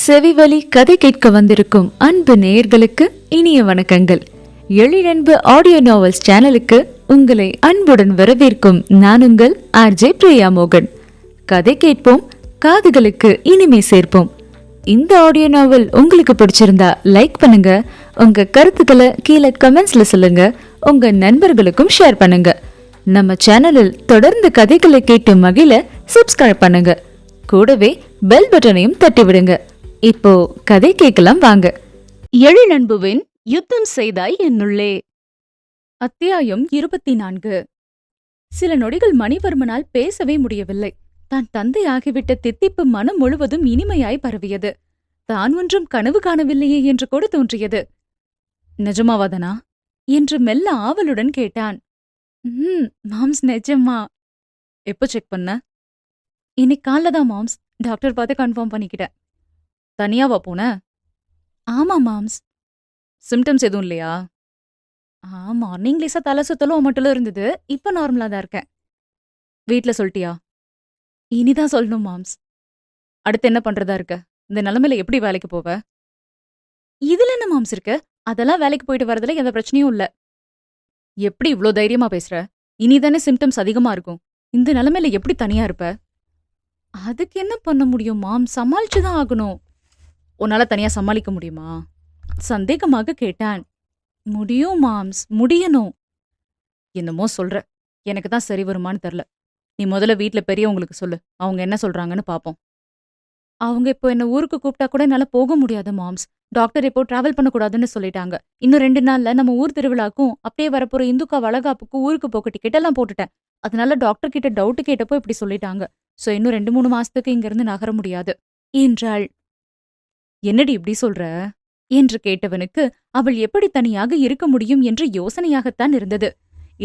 செவிவழி கதை கேட்க வந்திருக்கும் அன்பு நேயர்களுக்கு இனிய வணக்கங்கள். எழிலன்பு ஆடியோ நாவல்ஸ் சேனலுக்கு உங்களை அன்புடன் வரவேற்கும் நான் உங்கள் ஆர்ஜே பிரியா மோகன். கதை கேட்போம், காதுகளுக்கு இனிமை சேர்ப்போம். இந்த ஆடியோ நாவல் உங்களுக்கு பிடிச்சிருந்தா லைக் பண்ணுங்க, உங்க கருத்துக்களை கீழே கமெண்ட்ஸ்ல சொல்லுங்க, உங்க நண்பர்களுக்கும் ஷேர் பண்ணுங்க. நம்ம சேனலில் தொடர்ந்து கதைகளை கேட்டு மகிழ சப்ஸ்கிரைப் பண்ணுங்க. கூடவே பெல் பட்டனையும் தட்டி விடுங்க. இப்போ கதை கேட்கலாம் வாங்க. எழிலன்புவின் யுத்தம் செய்தாய் என்னுள்ளே. அத்தியாயம் 24. சில நொடிகள் மணிவர்மனால் பேசவே முடியவில்லை. தான் தந்தையாகிவிட்ட தித்திப்பு மனம் முழுவதும் இனிமையாய் பரவியது. தான் ஒன்றும் கனவு காணவில்லையே என்று கூட தோன்றியது. நிஜமாவாதனா என்று மெல்ல ஆவலுடன் கேட்டான். மாம்ஸ், நிஜமா. எப்போ செக் பண்ண? இன்னைக்கு காலைலதான் மாம்ஸ். டாக்டர் பார்த்து கன்ஃபார்ம் பண்ணிக்கிட்டேன். தனியாவா போன? ஆமா மாம்ஸ். சிம்டம்ஸ் எதுவும் இல்லையா? மார்னிங் லேசா தலை சுத்தலும் மட்டும் இருந்தது. இப்ப நார்மலா தான் இருக்கேன். வீட்ல சொல்லிட்டியா? இனிதான் சொல்லணும் மாம்ஸ். அடுத்து என்ன பண்றதா இருக்க? இந்த நிலைமையில எப்படி வேலைக்கு போவ? இதுல என்ன மாம்ஸ் இருக்கு? அதெல்லாம் வேலைக்கு போயிட்டு வரதுல எந்த பிரச்சனையும் இல்ல. எப்படி இவ்ளோ தைரியமா பேசுற? இனிதானே சிம்டம்ஸ் அதிகமா இருக்கும். இந்த நிலைமையில எப்படி தனியா இருப்ப? அதுக்கு என்ன பண்ண முடியும் மாம்? சமாளிச்சுதான் ஆகணும். உன்னால தனியா சமாளிக்க முடியுமா? சந்தேகமாக கேட்டான். முடியும் மாம்ஸ், முடியணும். என்னமோ சொல்ற, எனக்கு தான் சரி வருமானு தெரியல. நீ முதல்ல வீட்ல பெரியவங்களுக்கு சொல்லு, அவங்க என்ன சொல்றாங்கன்னு பாப்போம். அவங்க இப்போ என்ன ஊருக்கு கூப்பிட்டா கூட என்னால போக முடியாது மாம்ஸ். டாக்டர் இப்போ டிராவல் பண்ணக்கூடாதுன்னு சொல்லிட்டாங்க. இன்னும் 2 நாள்ல நம்ம ஊர் திருவிழாக்கும் அப்படியே வரப்போற இந்துக்கா வளகாப்புக்கும் ஊருக்கு போக டிக்கெட் எல்லாம் போட்டுட்டேன். அதனால டாக்டர் கிட்ட டவுட் கேட்டப்போ இப்படி சொல்லிட்டாங்க. சோ இன்னும் 2-3 மாசத்துக்கு இங்கிருந்து நகர முடியாது என்றாள். என்னடி இப்படி சொல்ற என்று கேட்டவனுக்கு அவள் எப்படி தனியாக இருக்க முடியும் என்று யோசனையாகத்தான் இருந்தது.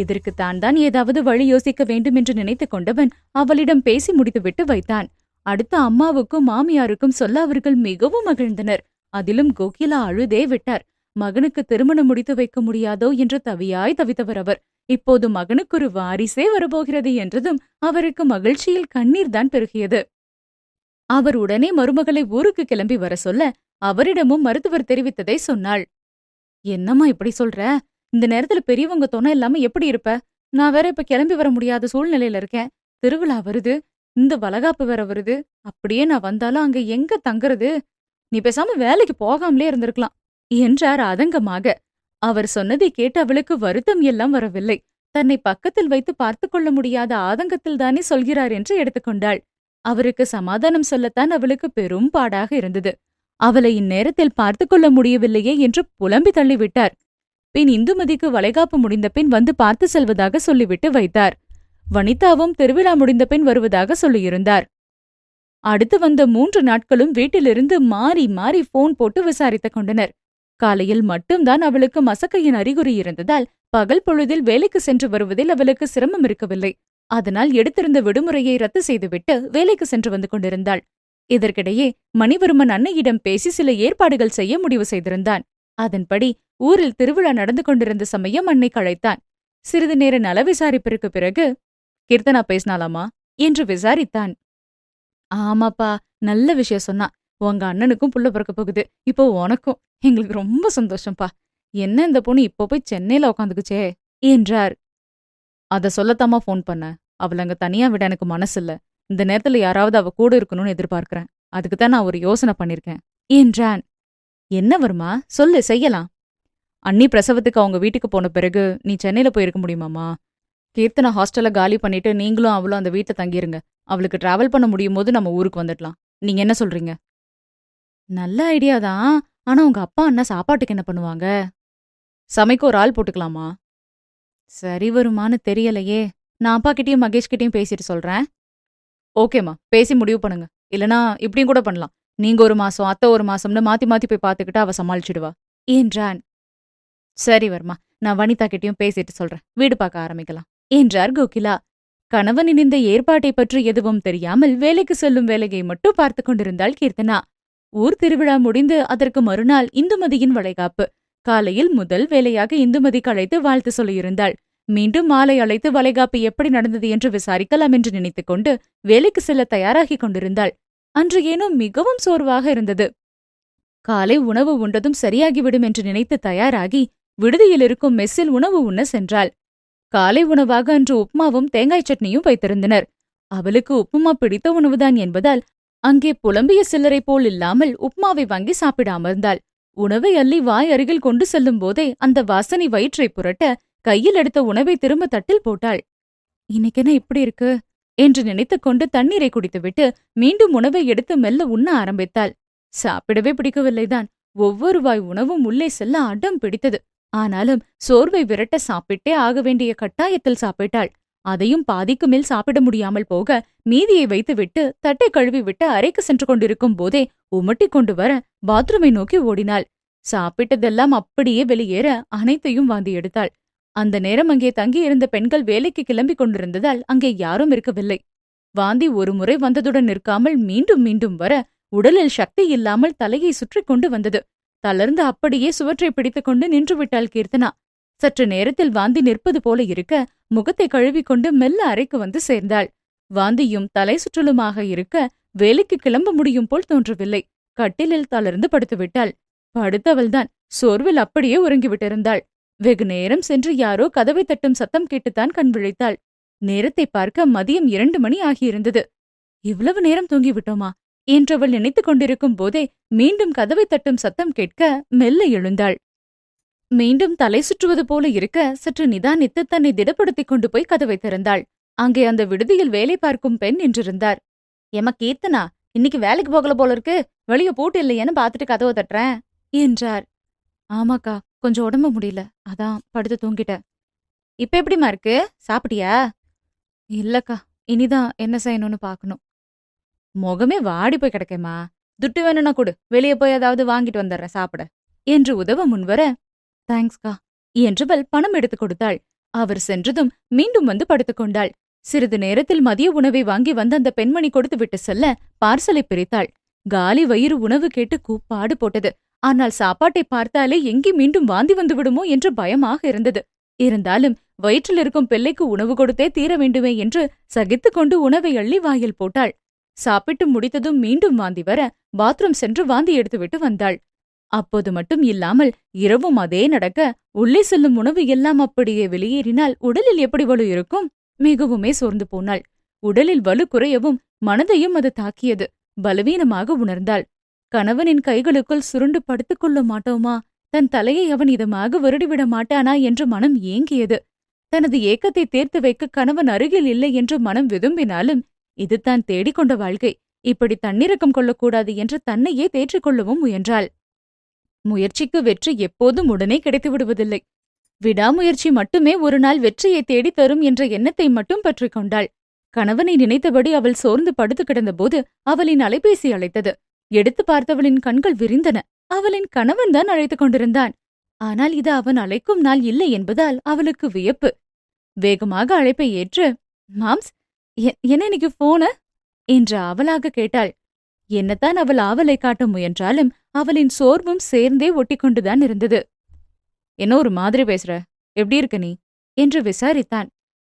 இதற்கு தான் ஏதாவது வழி யோசிக்க வேண்டும் என்று நினைத்து கொண்டவன் அவளிடம் பேசி முடித்துவிட்டு வைத்தான். அடுத்த அம்மாவுக்கும் மாமியாருக்கும் சொல்ல அவர்கள் மிகவும் மகிழ்ந்தனர். அதிலும் கோகிலா அழுதே விட்டார். மகனுக்கு திருமணம் முடித்து வைக்க முடியாதோ என்று தவியாய் தவித்தவர் அவர். இப்போது மகனுக்கு ஒரு வாரிசே வரப்போகிறது என்றதும் அவருக்கு மகிழ்ச்சியில் கண்ணீர் தான் பெருகியது. அவர் உடனே மருமகளை ஊருக்கு கிளம்பி வர சொல்ல அவரிடமும் மருத்துவர் தெரிவித்ததை சொன்னாள். என்னம்மா இப்படி சொல்ற? இந்த நேரத்துல பெரியவங்க துணை இல்லாம எப்படி இருப்ப? நான் வேற இப்ப கிளம்பி வர முடியாத சூழ்நிலையில இருக்கேன். திருவிழா வருது, இந்த வளகாப்பு வேற வருது. அப்படியே நான் வந்தாலும் அங்க எங்க தங்குறது? நீ பேசாம வேலைக்கு போகாமலே இருந்திருக்கலாம் என்றார் ஆதங்கமாக. அவர் சொன்னதை கேட்டு அவளுக்கு வருத்தம் எல்லாம் வரவில்லை. தன்னை பக்கத்தில் வைத்து பார்த்து கொள்ள முடியாத ஆதங்கத்தில் தானே சொல்கிறார் என்று எடுத்துக்கொண்டாள். அவருக்கு சமாதானம் சொல்லத்தான் அவளுக்கு பெரும் பாடாக இருந்தது. அவளை இந்நேரத்தில் பார்த்து கொள்ள முடியவில்லையே என்று புலம்பி தள்ளிவிட்டார். பின் இந்துமதிக்கு வளைகாப்பு முடிந்த பின் வந்து பார்த்து செல்வதாக சொல்லிவிட்டு வைத்தார். வனிதாவும் திருவிழா முடிந்த பின் வருவதாக சொல்லியிருந்தார். அடுத்து வந்த 3 நாட்களும் வீட்டிலிருந்து மாறி மாறி போன் போட்டு விசாரித்துக் கொண்டனர். காலையில் மட்டும்தான் அவளுக்கு மசக்கையின் அறிகுறி இருந்ததால் பகல் பொழுதில் வேலைக்கு சென்று வருவதில் அவளுக்கு சிரமம் இருக்கவில்லை. அதனால் எடுத்திருந்த விடுமுறையை ரத்து செய்துவிட்டு வேலைக்கு சென்று வந்து கொண்டிருந்தாள். இதற்கிடையே மணிவர்மன் அன்னையிடம் பேசி சில ஏற்பாடுகள் செய்ய முடிவு செய்திருந்தான். அதன்படி ஊரில் திருவிழா நடந்து கொண்டிருந்த சமயம் அன்னை கழைத்தான். சிறிது நேர நல விசாரிப்பிற்கு பிறகு, கீர்த்தனா பேசினாலாமா என்று விசாரித்தான். ஆமாப்பா, நல்ல விஷயம் சொன்னா. உங்க அண்ணனுக்கும் புள்ள பிறக்க போகுது. இப்போ உனக்கும். எங்களுக்கு ரொம்ப சந்தோஷம்பா. என்ன இந்த பொண்ணு இப்போ போய் சென்னையில உக்காந்துக்குச்சே என்றார். அத சொல்லத்தாமா போன் பண்ண. அவள அங்க தனியா விட எனக்கு மனசு இல்ல. இந்த நேரத்துல யாராவது அவ கூட இருக்கணும்னு எதிர்பார்க்கிறேன். அதுக்குத்தான் நான் ஒரு யோசனை பண்ணிருக்கேன் என்றான். என்ன வருமா, சொல்லு, செய்யலாம். அண்ணி பிரசவத்துக்கு அவங்க வீட்டுக்கு போன பிறகு நீ சென்னையில போயிருக்க முடியுமாமா? கீர்த்தனா ஹாஸ்டல்ல காலி பண்ணிட்டு நீங்களும் அவளும் அந்த வீட்டுல தங்கிருங்க. அவளுக்கு டிராவல் பண்ண முடியும் போது நம்ம ஊருக்கு வந்துடலாம். நீங்க என்ன சொல்றீங்க? நல்ல ஐடியாதான். ஆனா உங்க அப்பா அண்ணா சாப்பாட்டுக்கு என்ன பண்ணுவாங்க? சமைக்க ஒரு ஆள் போட்டுக்கலாமா? சரி வருமானு தெரியலையே. நான் அப்பா கிட்டயும் மகேஷ் கிட்டயும் பேசிட்டு சொல்றேன். ஓகேமா, பேசி முடிவு பண்ணுங்க. இல்லனா இப்படியும் கூட பண்ணலாம். நீங்க 1 மாசம், அத்தை 1 மாசம்னு மாத்தி மாத்தி போய் பாத்துக்கிட்டா அவ சமாளிச்சிடுவா என்றான். சரி வர்மா, நான் வனிதா கிட்டயும் பேசிட்டு சொல்றேன். வீடு பார்க்க ஆரம்பிக்கலாம் என்றார் கோகிலா. கணவனின் இந்த ஏற்பாட்டை பற்றி எதுவும் தெரியாமல் வேலைக்கு செல்லும் வேலையை மட்டும் பார்த்து கொண்டிருந்தாள் கீர்த்தனா. ஊர் திருவிழா முடிந்து அதற்கு மறுநாள் இந்துமதியின் வளைகாப்பு. காலையில் முதல் வேலையாக இந்துமதிக்கு அழைத்து வாழ்த்து சொல்லியிருந்தாள். மீண்டும் மாலை அழைத்து வளைகாப்பு எப்படி நடந்தது என்று விசாரிக்கலாம் என்று நினைத்துக் கொண்டு வேலைக்கு செல்ல தயாராகிக் கொண்டிருந்தாள். அன்று ஏனோ மிகவும் சோர்வாக இருந்தது. காலை உணவு உண்டதும் சரியாகிவிடும் என்று நினைத்து தயாராகி விடுதியில் இருக்கும் மெஸ்ஸில் உணவு உண்ண சென்றாள். காலை உணவாக அன்று உப்மாவும் தேங்காய் சட்னியும் வைத்திருந்தனர். அவளுக்கு உப்புமா பிடித்த உணவுதான் என்பதால் அங்கே புலம்பிய சில்லறை போல் இல்லாமல் உப்மாவை வாங்கி சாப்பிட அமர்ந்தாள். உணவை அள்ளி வாய் அருகில் கொண்டு செல்லும் போதே அந்த வாசனை வயிற்றை புரட்ட கையில் எடுத்த உணவை திரும்ப தட்டில் போட்டாள். இன்னைக்கென்ன இப்படி இருக்கு என்று நினைத்துக் கொண்டு தண்ணீரை குடித்துவிட்டு மீண்டும் உணவை எடுத்து மெல்ல உண்ண ஆரம்பித்தாள். சாப்பிடவே பிடிக்கவில்லைதான். ஒவ்வொரு வாய் உணவும் உள்ளே செல்ல அடம் பிடித்தது. ஆனாலும் சோர்வை விரட்ட சாப்பிட்டே ஆக வேண்டிய கட்டாயத்தில் சாப்பிட்டாள். அதையும் பாதிக்கு மேல் சாப்பிட முடியாமல் போக மீதியை வைத்துவிட்டு தட்டை கழுவி விட்டு அறைக்கு சென்று கொண்டிருக்கும் போதே உமட்டி கொண்டு வர பாத்ரூமை நோக்கி ஓடினாள். சாப்பிட்டதெல்லாம் அப்படியே வெளியேற அனைத்தையும் வாந்தி எடுத்தாள். அந்த நேரம் அங்கே தங்கியிருந்த பெண்கள் வேலைக்கு கிளம்பிக் கொண்டிருந்ததால் அங்கே யாரும் இருக்கவில்லை. வாந்தி ஒரு முறை வந்ததுடன் நிற்காமல் மீண்டும் மீண்டும் வர உடலில் சக்தி இல்லாமல் தலையை சுற்றி கொண்டு வந்தது. தளர்ந்து அப்படியே சுவற்றை பிடித்துக்கொண்டு நின்றுவிட்டாள் கீர்த்தனா. சற்று நேரத்தில் வாந்தி நிற்பது போல இருக்க முகத்தை கழுவிக்கொண்டு மெல்ல அறைக்கு வந்து சேர்ந்தாள். வாந்தியும் தலை சுற்றலுமாக இருக்க வேலைக்கு கிளம்ப முடியும் போல் தோன்றவில்லை. கட்டிலில் தளர்ந்து படுத்துவிட்டாள். படுத்தவள்தான் சோர்வில் அப்படியே உறங்கிவிட்டிருந்தாள். வெகு நேரம் சென்று யாரோ கதவை தட்டும் சத்தம் கேட்டுத்தான் கண் விழித்தாள். நேரத்தை பார்க்க மதியம் 2 மணி ஆகியிருந்தது. இவ்வளவு நேரம் தூங்கிவிட்டோமா என்றவள் நினைத்துக் கொண்டிருக்கும் போதே மீண்டும் கதவை தட்டும் சத்தம் கேட்க மெல்ல எழுந்தாள். மீண்டும் தலை சுற்றுவது போல இருக்க சற்று நிதானித்து தன்னை திடப்படுத்திக் கொண்டு போய் கதவை திறந்தாள். அங்கே அந்த விடுதியில் வேலை பார்க்கும் பெண் நின்றிருந்தார். ஏமா கீர்த்தனா, இன்னைக்கு வேலைக்கு போகல போல இருக்கு, வெளிய பூட்டு இல்லையேன்னு பாத்துட்டு கதவை தட்டுறேன் என்றார். ஆமாக்கா, கொஞ்சம் உடம்பு முடியல, அதான் படுத்து தூங்கிட்டேன். இப்ப எப்படிமா இருக்கு, சாப்பிட்டியா? இல்லக்கா, இனிதான் என்ன செய்யணும்னு பாக்கணும். முகமே வாடி போய் கிடக்கேம்மா, துட்டு வேணும்னா கொடு, வெளியே போய் ஏதாவது வாங்கிட்டு வந்துடுறேன் சாப்பிட என்று உதவ முன்வர, தேங்க்ஸ்கா என்றவள் பணம் எடுத்துக் கொடுத்தாள். அவர் சென்றதும் மீண்டும் வந்து படுத்துக்கொண்டாள். சிறிது நேரத்தில் மதிய உணவை வாங்கி வந்த அந்த பெண்மணி கொடுத்து விட்டு செல்ல பார்சலை பிரித்தாள். காலி வயிறு உணவு கேட்டு கூப்பாடு போட்டது. ஆனால் சாப்பாட்டை பார்த்தாலே எங்கே மீண்டும் வாந்தி வந்து விடுமோ என்று பயமாக இருந்தது. இருந்தாலும் வயிற்றில் இருக்கும் பிள்ளைக்கு உணவு கொடுத்தே தீர வேண்டுமே என்று சகித்துக் கொண்டு உணவை அள்ளி வாயில் போட்டாள். சாப்பிட்டு முடித்ததும் மீண்டும் வாந்தி வர பாத்ரூம் சென்று வாந்தி எடுத்துவிட்டு வந்தாள். அப்போது மட்டும் இல்லாமல் இரவும் அதே நடக்க உள்ளே செல்லும் உணவு எல்லாம் அப்படியே வெளியேறினால் உடலில் எப்படி வலு இருக்கும்? மிகவுமே சோர்ந்து போனாள். உடலில் வலு குறையவும் மனதையும் அது தாக்கியது. பலவீனமாக உணர்ந்தாள். கணவனின் கைகளுக்குள் சுருண்டு படுத்துக் கொள்ள மாட்டோமா? தன் தலையை அவன் இதமாக வருடிவிட மாட்டானா என்று மனம் ஏங்கியது. தனது ஏக்கத்தை தீர்த்து வைக்க கணவன் அருகில் இல்லை என்று மனம் விரும்பினாலும் இது தான் தேடிக்கொண்ட வாழ்க்கை, இப்படி தன்னிறக்கம் கொள்ளக்கூடாது என்று தன்னையே தேற்றிக்கொள்ளவும் முயன்றாள். முயற்சிக்கு வெற்றி எப்போதும் உடனே கிடைத்து விடுவதில்லை. விடாமுயற்சி மட்டுமே ஒரு நாள் வெற்றியை தேடித் தரும் என்ற எண்ணத்தை மட்டும் பற்றிக் கொண்டாள். கணவனை நினைத்தபடி அவள் சோர்ந்து படுத்து கிடந்தபோது அவளின் அலைபேசி அழைத்தது. எடுத்து பார்த்தவளின் கண்கள் விரிந்தன. அவளின் கணவன்தான் அழைத்துக் கொண்டிருந்தான். ஆனால் இது அவன் அழைக்கும் நாள் இல்லை என்பதால் அவளுக்கு வியப்பு. வேகமாக அழைப்பை ஏற்று, மாம்ஸ், என்ன இன்னைக்கு போன என்று அவளாக கேட்டாள். என்னத்தான் அவள் ஆவலை காட்ட முயன்றாலும் அவளின் சோர்வும் சேர்ந்தே ஒட்டிக்கொண்டுதான் இருந்தது. என்ன ஒரு மாதிரி பேசுற, எப்படி இருக்க நீ என்று விசாரித்தான்.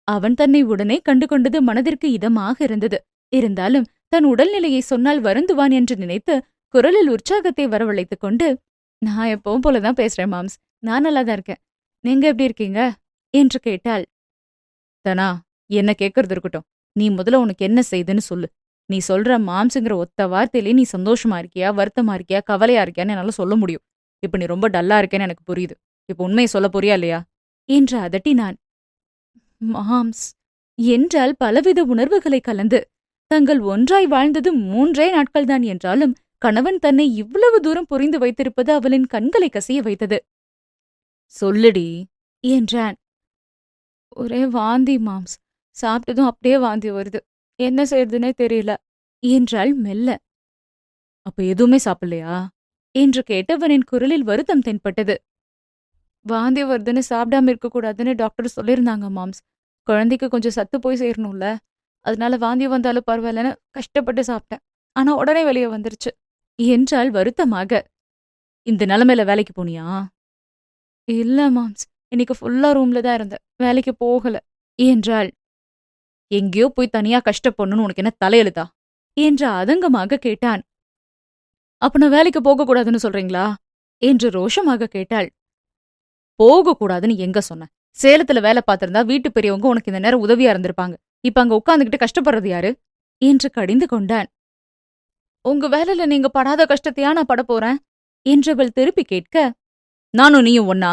அவன் தன்னை உடனே கண்டு கொண்டது மனதிற்கு இதமாக இருந்தது. இருந்தாலும் தன் உடல்நிலையை சொன்னால் வருந்துவான் என்று நினைத்து குரலில் உற்சாகத்தை வரவழைத்துக் கொண்டு, நான் எப்பவும் போலதான் பேசுறேன் மாம்ஸ், நான் நல்லாதான் இருக்கேன், நீங்க எப்படி இருக்கீங்க என்று கேட்டாள். தனா, என்ன கேட்கறது இருக்கட்டும், நீ முதல்ல உனக்கு என்ன செய்துன்னு சொல்லு. நீ சொல்ற மாம்ஸுங்கிற ஒத்த வார்த்தையிலே நீ சந்தோஷமா இருக்கியா, வருத்தமா இருக்கியா, கவலையா இருக்கியான்னு என்னால சொல்ல முடியும். இப்ப நீ ரொம்ப டல்லா இருக்கேன்னு எனக்கு புரியுது. இப்ப உண்மையை சொல்ல போறியா இல்லையா என்று அதட்டினான். மாம்ஸ் என்றால் பலவித உணர்வுகளை கலந்து. தங்கள் ஒன்றாய் வாழ்ந்தது 3 நாட்கள்தான் என்றாலும் கணவன் தன்னை இவ்வளவு தூரம் புரிந்து வைத்திருப்பது அவளின் கண்களை கசிய வைத்தது. சொல்லுடி என்றான். ஒரே வாந்தி மாம்ஸ், சாப்பிட்டதும் அப்படியே வாந்தி வருது, என்ன செய்யறதுன்னே தெரியல என்றாள் மெல்ல. அப்ப எதுவுமே சாப்பிடலையா என்று கேட்டவனின் குரலில் வருத்தம் தென்பட்டது. வாந்தி வருதுன்னு சாப்பிடாம இருக்க கூடாதுன்னு டாக்டர் சொல்லியிருந்தாங்க மாம்ஸ். குழந்தைக்கு கொஞ்சம் சத்து போய் சேரணும்ல, அதனால வாந்தி வந்தாலும் பரவாயில்லன்னு கஷ்டப்பட்டு சாப்பிட்டேன். ஆனா உடனே வெளியே வந்துருச்சு என்றாள் வருத்தமாக. இந்த நிலைமையில வேலைக்கு போனியா? இல்ல மாம்ஸ், இன்னைக்கு ஃபுல்லா ரூம்ல தான் இருந்தேன், வேலைக்கு போகல என்றாள். எங்கேயோ போய் தனியா கஷ்டப்படணும்னு உனக்கு என்ன தலையெழுதா என்று அதங்கமாக கேட்டான். அப்ப நான் வேலைக்கு போக கூடாதுன்னு சொல்றீங்களா என்று ரோஷமாக கேட்டாள். போக கூடாதுன்னு எங்க சொன்ன? சேலத்துல வேலை பார்த்திருந்தா வீட்டு பெரியவங்க உனக்கு இந்த நேரம் உதவியா இருந்திருப்பாங்க. இப்ப அங்க உட்கார்ந்துகிட்டு கஷ்டப்படுறது யாரு என்று கடிந்து கொண்டான். உங்க வேலையில நீங்க படாத கஷ்டத்தையா நான் பட போறேன் என்றவள் திருப்பி கேட்க, நானும் நீயும் ஒன்னா?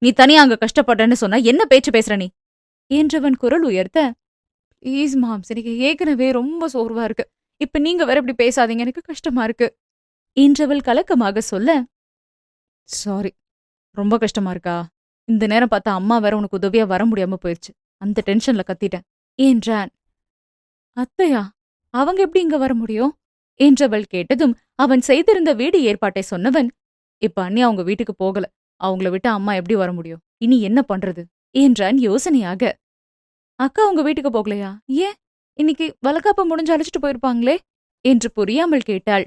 நீ தனியா அங்க கஷ்டப்படுறேன்னு சொன்னா என்ன பேச்சு பேசுற நீ என்றவன் குரல் உயர்த்த, ப்ளீஸ் மாம்ஸ், எனக்கு ஏற்கனவே ரொம்ப சோர்வா இருக்கு. இப்ப நீங்க வேற இப்படி பேசாதீங்க, எனக்கு கஷ்டமா இருக்கு என்றவள் கலக்கமாக சொல்ல, சாரி, ரொம்ப கஷ்டமா இருக்கா? இந்த நேரம் பார்த்தா அம்மா வேற உனக்கு உதவியா வர முடியாம போயிடுச்சு. அந்த டென்ஷன்ல கத்திட்டேன் என்றான். அத்தையா? அவங்க எப்படி இங்க வர முடியும் என்றவள் கேட்டதும் அவன் செய்திருந்த வீடு ஏற்பாட்டை சொன்னவன், இப்ப அண்ணி அவங்க வீட்டுக்கு போகல. அவங்கள விட்டு அம்மா எப்படி வர முடியும்? இனி என்ன பண்றது என்றான் யோசனையாக. அக்கா உங்க வீட்டுக்கு போகலையா? ஏன்? இன்னைக்கு வளகாப்பு முடிஞ்சு அழைச்சிட்டு போயிருப்பாங்களே என்று புரியாமல் கேட்டாள்.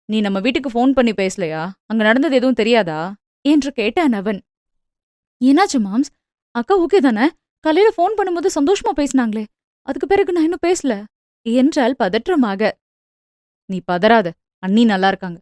நீ நம்ம வீட்டுக்கு ஃபோன் பண்ணி பேசலையா? அங்க நடந்தது எதுவும் தெரியாதா என்று கேட்டான் அவன். என்னாச்சு மாம்ஸ்? அக்கா ஓகே தானே? காலையில ஃபோன் பண்ணும்போது சந்தோஷமா பேசினாங்களே, அதுக்கு பிறகு நான் இன்னும் பேசல என்றாள் பதற்றமாக. நீ பதறாத, அண்ணி நல்லா இருக்காங்க.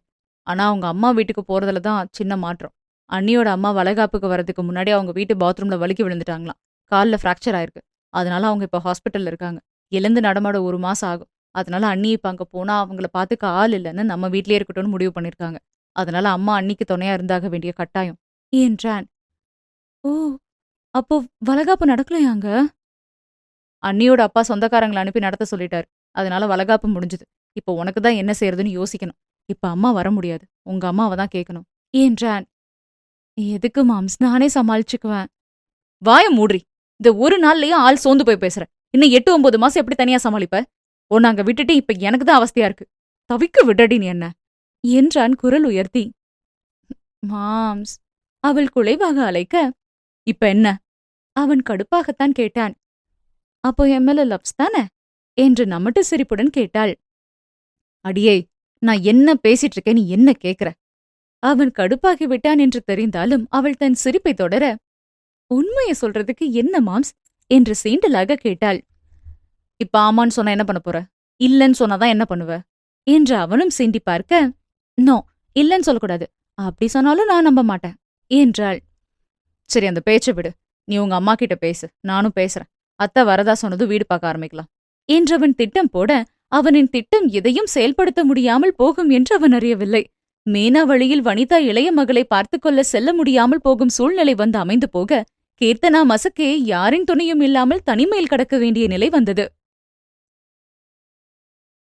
ஆனா அவங்க அம்மா வீட்டுக்கு போறதுல தான் சின்ன மாற்றம். அண்ணியோட அம்மா வளைகாப்புக்கு வரதுக்கு முன்னாடி அவங்க வீட்டு பாத்ரூம்ல வலிக்கி விழுந்துட்டாங்களாம். கால்ல ஃப்ராக்சர் ஆயிருக்கு. அதனால அவங்க இப்ப ஹாஸ்பிட்டல்ல இருக்காங்க. எழுந்து நடமாட 1 மாசம் ஆகும். அதனால அண்ணி இப்ப அங்க போனா அவங்கள பாத்துக்க ஆள் இல்லைன்னு நம்ம வீட்லயே இருக்கட்டும்னு முடிவு பண்ணிருக்காங்க. அதனால அம்மா அண்ணிக்கு துணையா இருந்தாக வேண்டிய கட்டாயம் என்றான். ஓ, அப்போ வளகாப்பு நடக்கலையாங்க? அண்ணியோட அப்பா சொந்தக்காரங்களை அனுப்பி நடத்த சொல்லிட்டாரு. அதனால வளகாப்பு முடிஞ்சது. இப்போ உனக்கு தான் என்ன செய்யறதுன்னு யோசிக்கணும். இப்ப அம்மா வர முடியாது. உங்க அம்மாவை தான் கேட்கணும் என்றான். எதுக்கு மாம்ஸ், நானே சமாளிச்சுக்குவேன். வாய மூட்ரி. இந்த ஒரு நாள்லயே ஆள் சோர்ந்து போய் பேசுற. இன்னும் 8, 9 மாசம் எப்படி தனியா சமாளிப்ப? உன்னை அங்க விட்டுட்டு இப்ப எனக்கு தான் அவஸ்தையா இருக்கு. தவிக்க விடடி நீ என்ன என்றான் குரல் உயர்த்தி. மாம்ஸ், அவள் குலைவாக அழைக்க, இப்ப என்ன? அவன் கடுப்பாகத்தான் கேட்டான். அப்போ என் மேல லவ்ஸ் தானே என்று நமட்டு சிரிப்புடன் கேட்டாள். அடியே, நான் என்ன பேசிட்டு இருக்கேன், நீ என்ன கேக்குற? அவன் கடுப்பாகி விட்டான் என்று தெரிந்தாலும் அவள் தன் சிரிப்பை தொடர, உண்மையை சொல்றதுக்கு என்ன மாம்ஸ் என்று சீண்டலாக கேட்டாள். இப்ப ஆமான்னு சொன்னா என்ன பண்ண போற? இல்லன்னு சொன்னாதான் என்ன பண்ணுவ என்று அவனும் சீண்டி பார்க்க, நோ, இல்லன்னு சொல்லக்கூடாது. அப்படி சொன்னாலும் நான் நம்ப மாட்டேன் என்றாள். சரி, அந்த பேச்சை விடு. நீ உங்க அம்மா கிட்ட பேசு, நானும் பேசுறேன். அத்தை வரதா சொன்னது வீடு பார்க்க ஆரம்பிக்கலாம் என்றவன் திட்டம் போட, அவனின் திட்டம் எதையும் செயல்படுத்த முடியாமல் போகும் என்று அவன் அறியவில்லை. மேனா வழியில் வனிதா இளைய மகளை பார்த்துக்கொள்ள செல்ல முடியாமல் போகும் சூழ்நிலை வந்து அமைந்து போக, கீர்த்தனா மசக்கே யாரின் துணையும் இல்லாமல் தனிமையில் கடக்க வேண்டிய நிலை வந்தது.